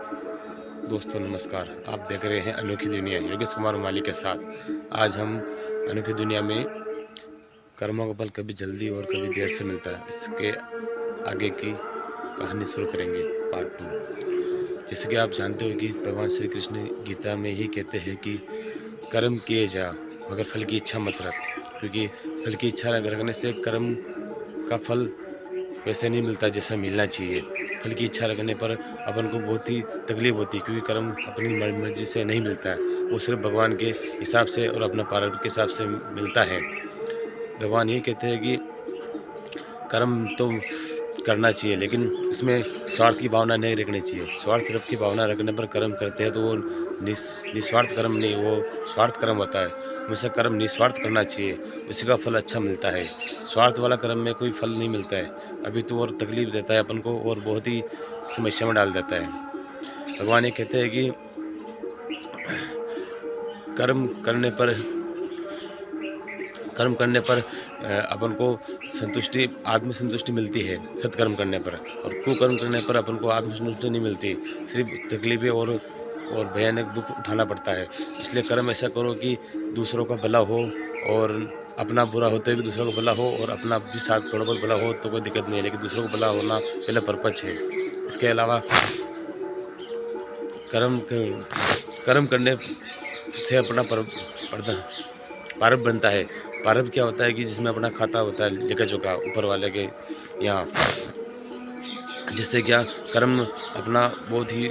दोस्तों नमस्कार। आप देख रहे हैं अनोखी दुनिया योगेश कुमार माली के साथ। आज हम अनोखी दुनिया में कर्मों का फल कभी जल्दी और कभी देर से मिलता है, इसके आगे की कहानी शुरू करेंगे, पार्ट 2। जैसे कि आप जानते हो कि भगवान श्री कृष्ण गीता में ही कहते हैं कि कर्म किए जा मगर फल की इच्छा मत रख, क्योंकि फल की इच्छा रखने से कर्म का फल वैसे नहीं मिलता जैसा मिलना चाहिए। फल की इच्छा रखने पर अपन को बहुत ही तकलीफ होती है, क्योंकि कर्म अपनी मर्जी से नहीं मिलता है, वो सिर्फ भगवान के हिसाब से और अपना प्रारब्ध के हिसाब से मिलता है। भगवान ये कहते हैं कि कर्म तो करना चाहिए, लेकिन उसमें स्वार्थ की भावना नहीं रखनी चाहिए। स्वार्थ की भावना रखने पर कर्म करते हैं तो वो निस्वार्थ कर्म नहीं, वो स्वार्थ कर्म होता है। हमेशा कर्म निस्वार्थ करना चाहिए, उसी का फल अच्छा मिलता है। स्वार्थ वाला कर्म में कोई फल नहीं मिलता है, अभी तो और तकलीफ देता है अपन को और बहुत ही समस्या में डाल देता है। भगवान ये कहते हैं कि कर्म करने पर कर्म करने पर अपन को संतुष्टि, आत्मसंतुष्टि मिलती है सत्कर्म करने पर, और कुकर्म करने पर अपन को आत्मसंतुष्टि नहीं मिलती, सिर्फ तकलीफें और भयानक दुख उठाना पड़ता है। इसलिए कर्म ऐसा करो कि दूसरों का भला हो, और अपना बुरा होते हुए भी दूसरों का भला हो, और अपना भी साथ थोड़ा बहुत भला हो तो कोई दिक्कत नहीं है, लेकिन दूसरों को भला होना पहला पर्पज है। इसके अलावा कर्म कर्म करने से अपना प्रारब्ध बनता है। प्रारब्ध क्या होता है कि जिसमें अपना खाता होता है लेखा जोखा ऊपर वाले के यहाँ, जिससे क्या कर्म अपना बहुत ही